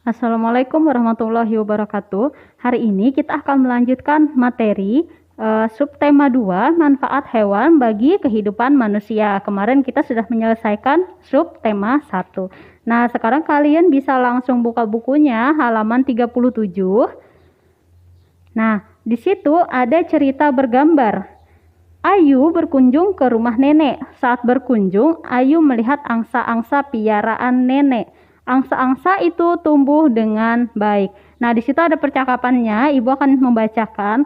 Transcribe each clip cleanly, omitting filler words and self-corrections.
Assalamualaikum warahmatullahi wabarakatuh. Hari ini kita akan melanjutkan materi subtema 2, manfaat hewan bagi kehidupan manusia. Kemarin kita sudah menyelesaikan subtema 1. Nah, sekarang kalian bisa langsung buka bukunya halaman 37. Nah, di situ ada cerita bergambar. Ayu berkunjung ke rumah nenek. Saat berkunjung, Ayu melihat angsa-angsa piaraan nenek. Angsa-angsa itu tumbuh dengan baik. Nah, di situ ada percakapannya. Ibu akan membacakan.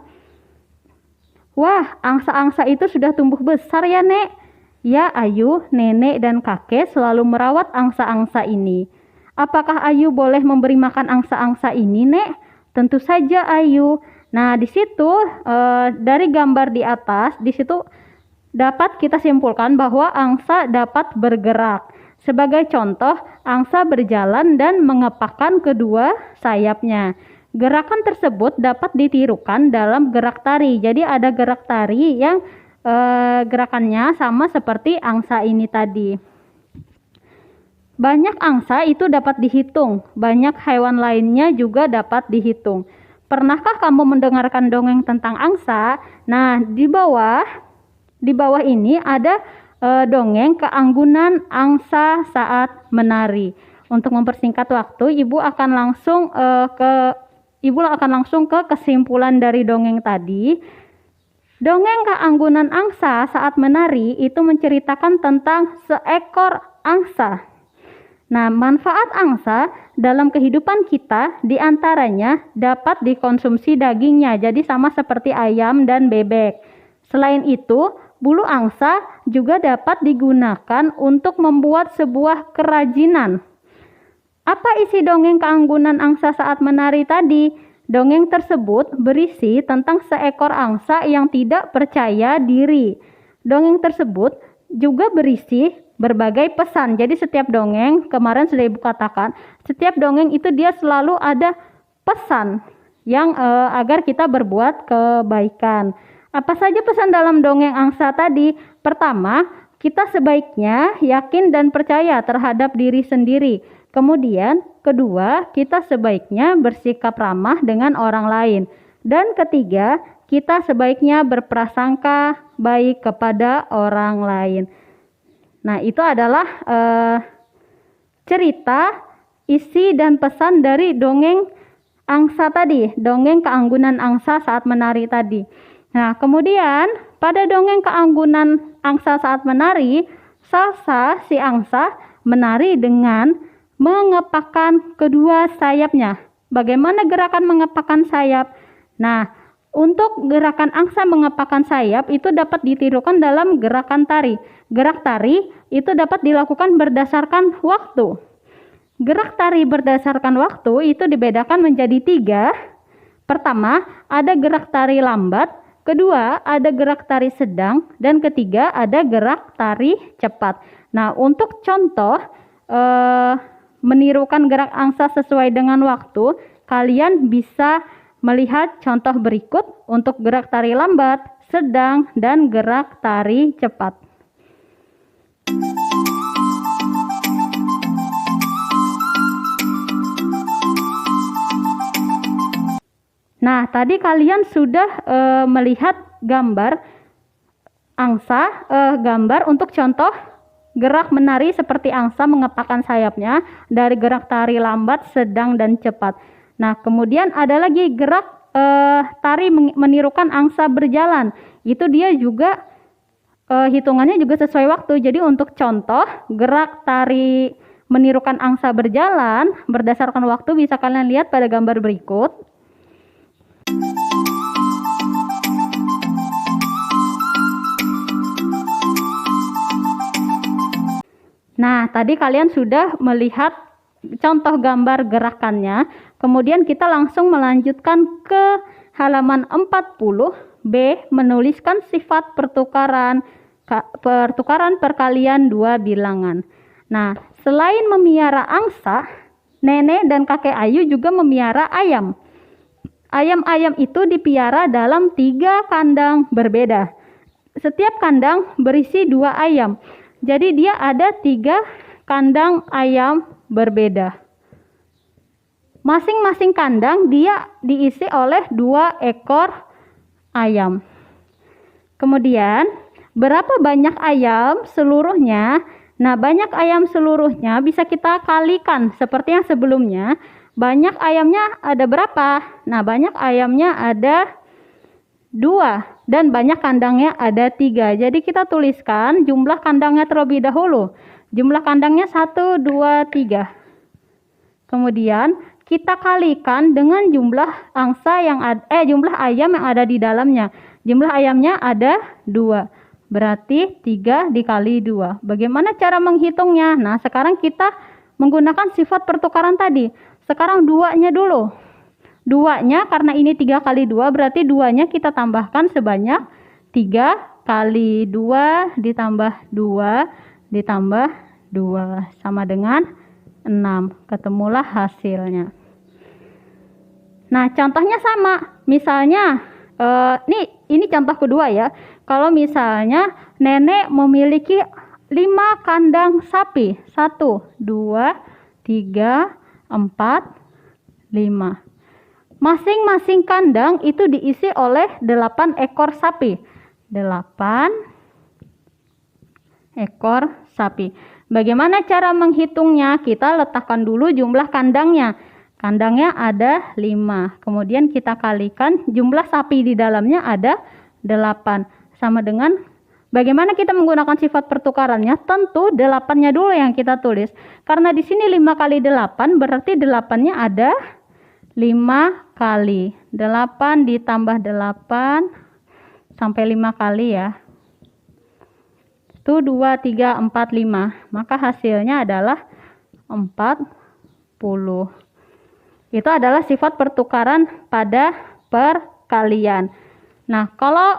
Wah, angsa-angsa itu sudah tumbuh besar ya, Nek. Ya, Ayu, nenek dan kakek selalu merawat angsa-angsa ini. Apakah Ayu boleh memberi makan angsa-angsa ini, Nek? Tentu saja, Ayu. Nah, di situ dari gambar di atas, di situ dapat kita simpulkan bahwa angsa dapat bergerak. Sebagai contoh, angsa berjalan dan mengepakkan kedua sayapnya. Gerakan tersebut dapat ditirukan dalam gerak tari. Jadi ada gerak tari yang gerakannya sama seperti angsa ini tadi. Banyak angsa itu dapat dihitung, banyak hewan lainnya juga dapat dihitung. Pernahkah kamu mendengarkan dongeng tentang angsa? Nah, di bawah ini ada dongeng keanggunan angsa saat menari. Untuk mempersingkat waktu, Ibu akan langsung ke kesimpulan dari dongeng tadi. Dongeng keanggunan angsa saat menari itu menceritakan tentang seekor angsa. Nah, manfaat angsa dalam kehidupan kita diantaranya dapat dikonsumsi dagingnya, jadi sama seperti ayam dan bebek. Selain itu, bulu angsa juga dapat digunakan untuk membuat sebuah kerajinan. Apa isi dongeng keanggunan angsa saat menari tadi? Dongeng tersebut berisi tentang seekor angsa yang tidak percaya diri. Dongeng tersebut juga berisi berbagai pesan. Jadi setiap dongeng, kemarin sudah Ibu katakan, setiap dongeng itu dia selalu ada pesan yang agar kita berbuat kebaikan. Apa saja pesan dalam dongeng angsa tadi? Pertama, kita sebaiknya yakin dan percaya terhadap diri sendiri. Kemudian, kedua, kita sebaiknya bersikap ramah dengan orang lain. Dan ketiga, kita sebaiknya berprasangka baik kepada orang lain. Nah, itu adalah cerita, isi dan pesan dari dongeng angsa tadi, dongeng keanggunan angsa saat menari tadi. Nah, kemudian pada dongeng keanggunan angsa saat menari, Salsa si angsa menari dengan mengepakkan kedua sayapnya. Bagaimana gerakan mengepakkan sayap? Nah, untuk gerakan angsa mengepakkan sayap itu dapat ditirukan dalam gerakan tari. Gerak tari itu dapat dilakukan berdasarkan waktu. Gerak tari berdasarkan waktu itu dibedakan menjadi 3. Pertama, ada gerak tari lambat. Kedua, ada gerak tari sedang. Dan ketiga, ada gerak tari cepat. Nah, untuk contoh menirukan gerak angsa sesuai dengan waktu, kalian bisa melihat contoh berikut untuk gerak tari lambat, sedang, dan gerak tari cepat. Nah, tadi kalian sudah melihat gambar angsa, gambar untuk contoh gerak menari seperti angsa mengepakkan sayapnya dari gerak tari lambat, sedang, dan cepat. Nah, kemudian ada lagi gerak tari menirukan angsa berjalan. Itu dia juga hitungannya juga sesuai waktu. Jadi untuk contoh gerak tari menirukan angsa berjalan berdasarkan waktu bisa kalian lihat pada gambar berikut. Nah, tadi kalian sudah melihat contoh gambar gerakannya. Kemudian kita langsung melanjutkan ke halaman 40. B. Menuliskan sifat pertukaran perkalian dua bilangan. Nah, selain memiara angsa, nenek dan kakek Ayu juga memiara ayam. Ayam-ayam itu dipiara dalam 3 kandang berbeda. Setiap kandang berisi 2 ayam. Jadi dia ada 3 kandang ayam berbeda. Masing-masing kandang dia diisi oleh 2 ekor ayam. Kemudian, berapa banyak ayam seluruhnya? Nah, banyak ayam seluruhnya bisa kita kalikan seperti yang sebelumnya. Banyak ayamnya ada berapa? Nah, banyak ayamnya ada 2 dan banyak kandangnya ada 3. Jadi kita tuliskan jumlah kandangnya terlebih dahulu. Jumlah kandangnya 1, 2, 3. Kemudian kita kalikan dengan jumlah jumlah ayam yang ada di dalamnya. Jumlah ayamnya ada 2. Berarti 3 dikali 2. Bagaimana cara menghitungnya? Nah, sekarang kita menggunakan sifat pertukaran tadi. Sekarang 2-nya dulu. 2-nya karena ini 3 kali 2, berarti 2-nya kita tambahkan sebanyak 3 kali 2 ditambah 2 ditambah 2 sama dengan 6. Ketemulah hasilnya. Nah, contohnya sama. Misalnya, ini contoh kedua ya. Kalau misalnya nenek memiliki 5 kandang sapi. 1, 2, 3, 4, 5. Masing-masing kandang itu diisi oleh 8 ekor sapi. 8 ekor sapi. Bagaimana cara menghitungnya? Kita letakkan dulu jumlah kandangnya. Kandangnya ada 5. Kemudian kita kalikan jumlah sapi di dalamnya ada 8. Sama dengan bagaimana kita menggunakan sifat pertukarannya? Tentu 8-nya dulu yang kita tulis. Karena di sini 5 kali 8 berarti 8-nya ada 5 kali. 8 ditambah 8 sampai 5 kali ya. Itu 2, 3, 4, 5. Maka hasilnya adalah 40. Itu adalah sifat pertukaran pada perkalian. Nah, kalau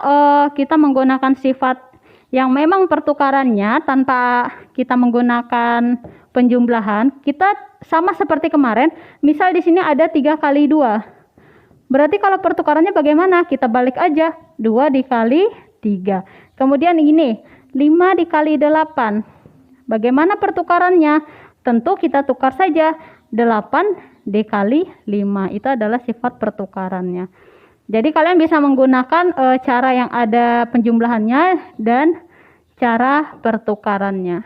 kita menggunakan sifat yang memang pertukarannya tanpa kita menggunakan penjumlahan, kita sama seperti kemarin. Misal di sini ada 3 kali 2. Berarti kalau pertukarannya bagaimana? Kita balik aja. 2 dikali 3. Kemudian ini 5 dikali 8. Bagaimana pertukarannya? Tentu kita tukar saja. 8 dikali 5. Itu adalah sifat pertukarannya. Jadi kalian bisa menggunakan cara yang ada penjumlahannya dan cara pertukarannya.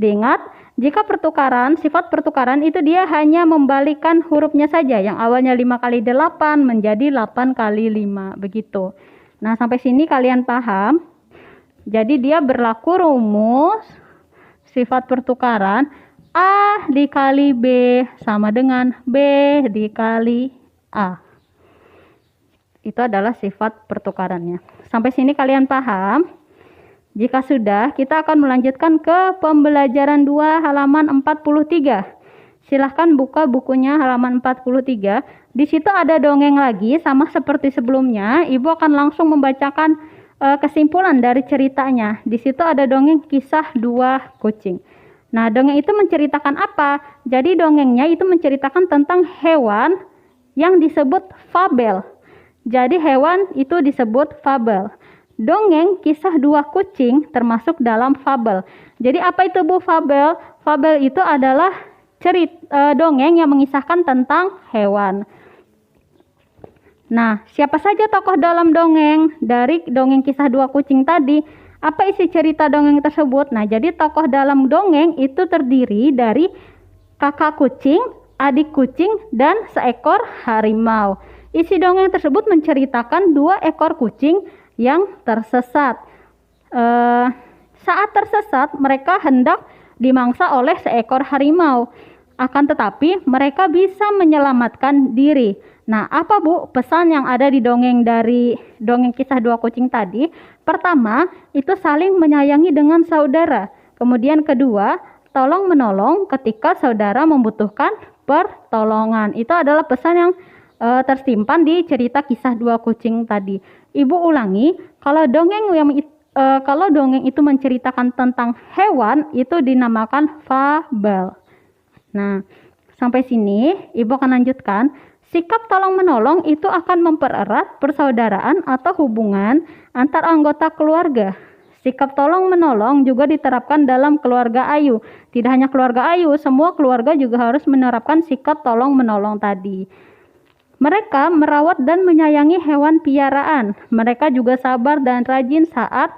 Diingat, jika pertukaran, sifat pertukaran itu dia hanya membalikkan hurufnya saja. Yang awalnya 5 kali 8 menjadi 8 kali 5. Begitu. Nah, sampai sini kalian paham? Jadi dia berlaku rumus sifat pertukaran A dikali B sama dengan B dikali A. Itu adalah sifat pertukarannya. Sampai sini kalian paham? Jika sudah, kita akan melanjutkan ke pembelajaran 2 halaman 43. Silahkan buka bukunya halaman 43. Di situ ada dongeng lagi, sama seperti sebelumnya. Ibu akan langsung membacakan kesimpulan dari ceritanya. Di situ ada dongeng kisah 2 kucing. Nah, dongeng itu menceritakan apa? Jadi dongengnya itu menceritakan tentang hewan yang disebut fabel. Jadi hewan itu disebut fabel. Dongeng kisah 2 kucing termasuk dalam fabel. Jadi apa itu Bu fabel? Fabel itu adalah dongeng yang mengisahkan tentang hewan. Nah, siapa saja tokoh dalam dongeng? Dari dongeng kisah 2 kucing tadi, apa isi cerita dongeng tersebut? Nah, jadi tokoh dalam dongeng itu terdiri dari kakak kucing, adik kucing, dan seekor harimau. Isi dongeng tersebut menceritakan 2 ekor kucing yang tersesat. Saat tersesat, mereka hendak dimangsa oleh seekor harimau. Akan tetapi, mereka bisa menyelamatkan diri. Nah, apa Bu pesan yang ada di dari dongeng kisah 2 kucing tadi? Pertama, itu saling menyayangi dengan saudara. Kemudian kedua, tolong menolong ketika saudara membutuhkan pertolongan. Itu adalah pesan yang tersimpan di cerita kisah 2 kucing tadi. Ibu ulangi, kalau dongeng itu menceritakan tentang hewan, itu dinamakan fabel. Nah, sampai sini Ibu akan lanjutkan. Sikap tolong menolong itu akan mempererat persaudaraan atau hubungan antar anggota keluarga. Sikap tolong-menolong juga diterapkan dalam keluarga Ayu. Tidak hanya keluarga Ayu, semua keluarga juga harus menerapkan sikap tolong-menolong tadi. Mereka merawat dan menyayangi hewan piaraan. Mereka juga sabar dan rajin saat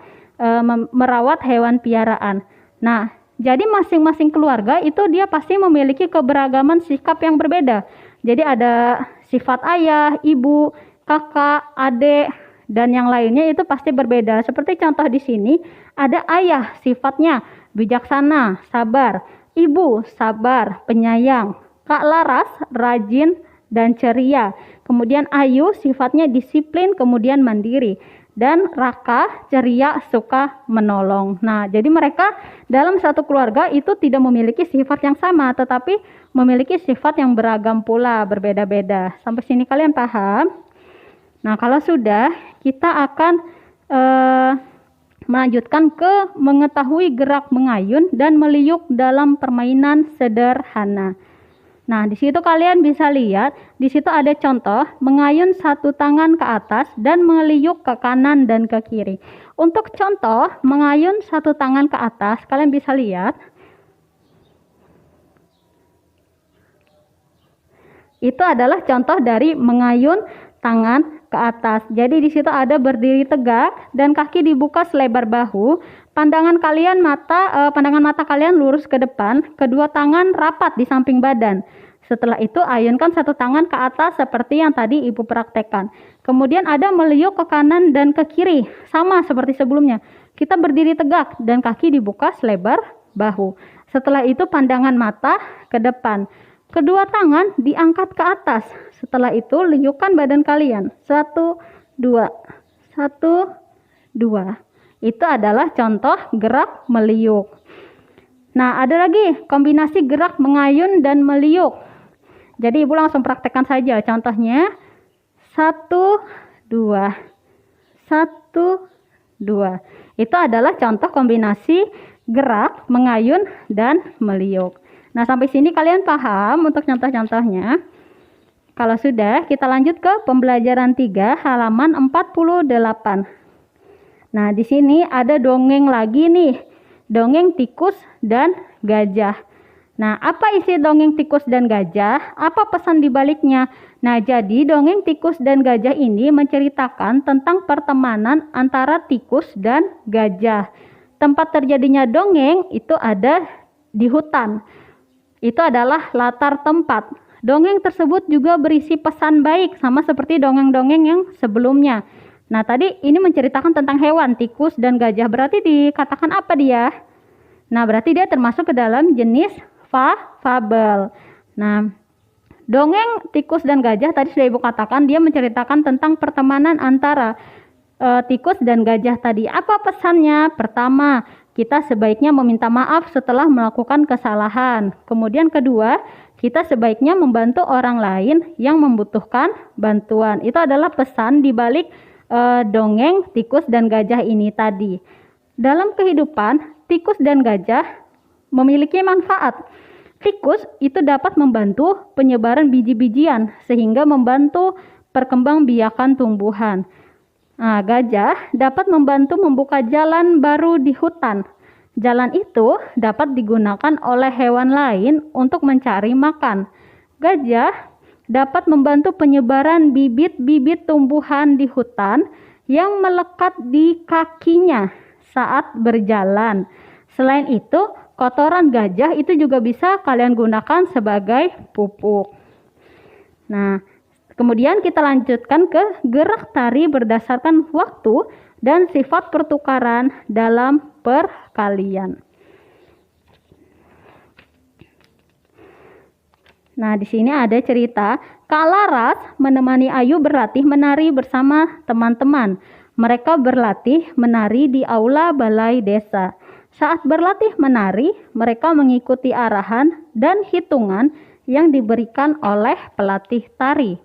merawat hewan piaraan. Nah, jadi masing-masing keluarga itu dia pasti memiliki keberagaman sikap yang berbeda. Jadi ada sifat ayah, ibu, kakak, adik, dan yang lainnya itu pasti berbeda. Seperti contoh di sini, ada ayah sifatnya bijaksana, sabar, ibu sabar, penyayang, Kak Laras rajin dan ceria. Kemudian Ayu sifatnya disiplin, kemudian mandiri. Dan Raka ceria, suka menolong. Nah, jadi mereka dalam satu keluarga itu tidak memiliki sifat yang sama, tetapi memiliki sifat yang beragam pula, berbeda-beda. Sampai sini kalian paham? Nah, kalau sudah, kita akan melanjutkan ke mengetahui gerak mengayun dan meliuk dalam permainan sederhana. Nah, di situ kalian bisa lihat, di situ ada contoh mengayun satu tangan ke atas dan meliuk ke kanan dan ke kiri. Untuk contoh mengayun satu tangan ke atas, kalian bisa lihat. Itu adalah contoh dari mengayun tangan ke atas. Jadi di situ ada berdiri tegak dan kaki dibuka selebar bahu. Pandangan mata kalian lurus ke depan, kedua tangan rapat di samping badan. Setelah itu ayunkan satu tangan ke atas seperti yang tadi Ibu praktekkan. Kemudian ada meliuk ke kanan dan ke kiri, sama seperti sebelumnya. Kita berdiri tegak dan kaki dibuka selebar bahu. Setelah itu pandangan mata ke depan. Kedua tangan diangkat ke atas. Setelah itu liukkan badan kalian. 1, 2, 1, 2. Itu adalah contoh gerak meliuk. Nah, ada lagi kombinasi gerak mengayun dan meliuk. Jadi Ibu langsung praktekkan saja. Contohnya 1, 2, 1, 2. Itu adalah contoh kombinasi gerak mengayun dan meliuk. Nah, sampai sini kalian paham untuk contoh-contohnya? Kalau sudah, kita lanjut ke pembelajaran 3 halaman 48. Nah, di sini ada dongeng lagi nih. Dongeng tikus dan gajah. Nah, apa isi dongeng tikus dan gajah? Apa pesan di baliknya? Nah, jadi dongeng tikus dan gajah ini menceritakan tentang pertemanan antara tikus dan gajah. Tempat terjadinya dongeng itu ada di hutan. Itu adalah latar tempat. Dongeng tersebut juga berisi pesan baik, sama seperti dongeng-dongeng yang sebelumnya. Nah, tadi ini menceritakan tentang hewan, tikus dan gajah. Berarti dikatakan apa dia? Nah, berarti dia termasuk ke dalam jenis fabel. Nah, dongeng tikus dan gajah tadi sudah Ibu katakan, dia menceritakan tentang pertemanan antara tikus dan gajah tadi. Apa pesannya? Pertama, kita sebaiknya meminta maaf setelah melakukan kesalahan. Kemudian kedua, kita sebaiknya membantu orang lain yang membutuhkan bantuan. Itu adalah pesan di balik dongeng tikus dan gajah ini tadi. Dalam kehidupan, tikus dan gajah memiliki manfaat. Tikus itu dapat membantu penyebaran biji-bijian sehingga membantu perkembangbiakan tumbuhan. Nah, gajah dapat membantu membuka jalan baru di hutan. Jalan itu dapat digunakan oleh hewan lain untuk mencari makan. Gajah dapat membantu penyebaran bibit-bibit tumbuhan di hutan yang melekat di kakinya saat berjalan. Selain itu, kotoran gajah itu juga bisa kalian gunakan sebagai pupuk. Nah, kemudian kita lanjutkan ke gerak tari berdasarkan waktu dan sifat pertukaran dalam perkalian. Nah, di sini ada cerita, Kak Laras menemani Ayu berlatih menari bersama teman-teman. Mereka berlatih menari di aula balai desa. Saat berlatih menari, mereka mengikuti arahan dan hitungan yang diberikan oleh pelatih tari.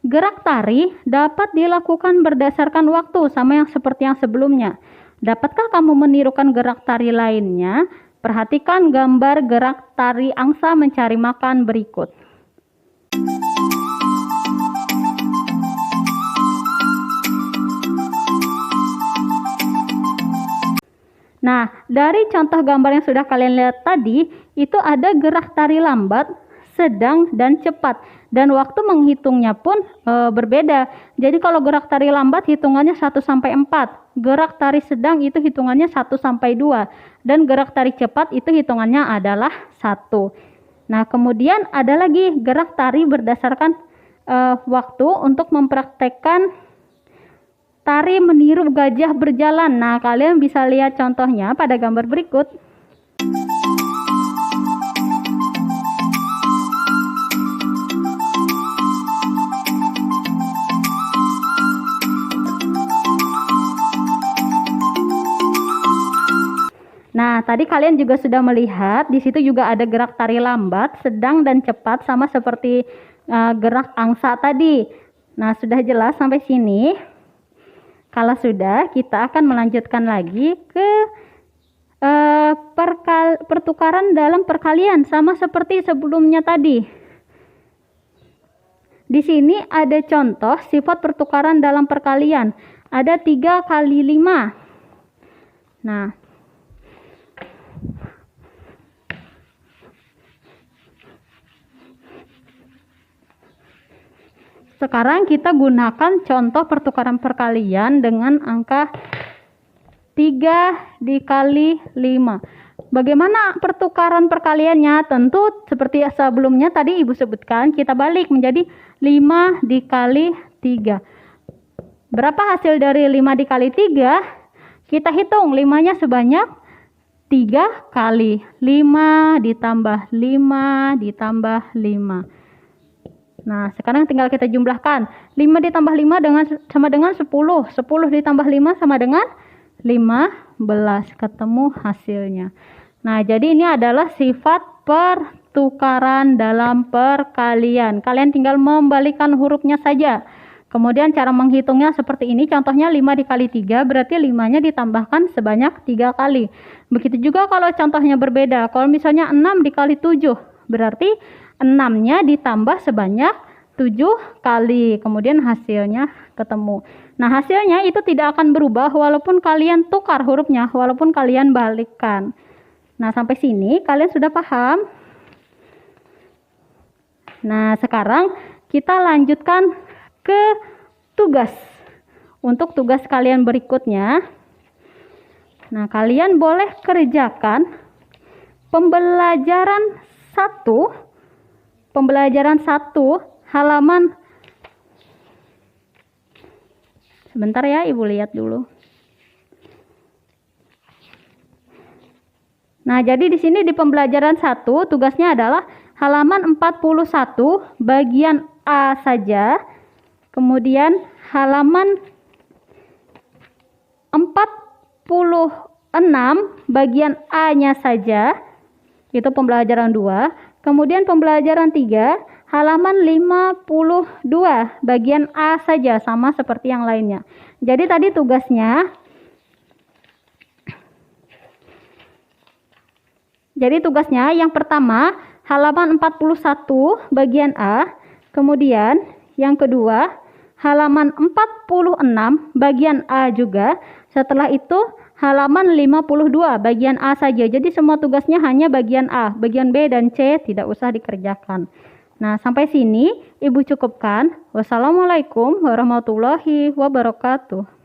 Gerak tari dapat dilakukan berdasarkan waktu sama yang seperti yang sebelumnya. Dapatkah kamu menirukan gerak tari lainnya? Perhatikan gambar gerak tari angsa mencari makan berikut. Nah, dari contoh gambar yang sudah kalian lihat tadi, itu ada gerak tari lambat, sedang, dan cepat. Dan waktu menghitungnya pun berbeda. Jadi kalau gerak tari lambat hitungannya 1 sampai 4. Gerak tari sedang itu hitungannya 1 sampai 2. Dan gerak tari cepat itu hitungannya adalah 1. Nah, kemudian ada lagi gerak tari berdasarkan waktu untuk mempraktekkan tari meniru gajah berjalan. Nah, kalian bisa lihat contohnya pada gambar berikut. Nah, tadi kalian juga sudah melihat, di situ juga ada gerak tari lambat, sedang, dan cepat, sama seperti gerak angsa tadi. Nah, sudah jelas sampai sini. Kalau sudah, kita akan melanjutkan lagi ke pertukaran dalam perkalian, sama seperti sebelumnya tadi. Di sini ada contoh sifat pertukaran dalam perkalian. Ada 3 kali 5. Nah, sekarang kita gunakan contoh pertukaran perkalian dengan angka 3 dikali 5. Bagaimana pertukaran perkaliannya? Tentu seperti sebelumnya tadi Ibu sebutkan, kita balik menjadi 5 dikali 3. Berapa hasil dari 5 dikali 3? Kita hitung 5-nya sebanyak 3 kali. 5 ditambah 5 ditambah 5. Nah, sekarang tinggal kita jumlahkan. 5 ditambah 5 sama dengan 10. 10 ditambah 5 sama dengan 15. Ketemu hasilnya. Nah, jadi ini adalah sifat pertukaran dalam perkalian. Kalian tinggal membalikan hurufnya saja. Kemudian cara menghitungnya seperti ini. Contohnya 5 dikali 3, berarti 5-nya ditambahkan sebanyak 3 kali. Begitu juga kalau contohnya berbeda. Kalau misalnya 6 dikali 7, berarti 6-nya ditambah sebanyak 7 kali. Kemudian hasilnya ketemu. Nah, hasilnya itu tidak akan berubah walaupun kalian tukar hurufnya, walaupun kalian balikkan. Nah, sampai sini kalian sudah paham? Nah, sekarang kita lanjutkan ke tugas. Untuk tugas kalian berikutnya, nah, kalian boleh kerjakan pembelajaran 1 halaman, sebentar ya, Ibu lihat dulu. Nah, jadi di sini di pembelajaran 1 tugasnya adalah halaman 41 bagian A saja. Kemudian halaman 46 bagian A-nya saja. Itu pembelajaran 2. Kemudian pembelajaran 3 halaman 52 bagian A saja, sama seperti yang lainnya. Jadi tadi tugasnya yang pertama halaman 41 bagian A, kemudian yang kedua halaman 46 bagian A juga, setelah itu halaman 52 bagian A saja. Jadi semua tugasnya hanya bagian A, bagian B dan C tidak usah dikerjakan. Nah, sampai sini Ibu cukupkan. Wassalamualaikum warahmatullahi wabarakatuh.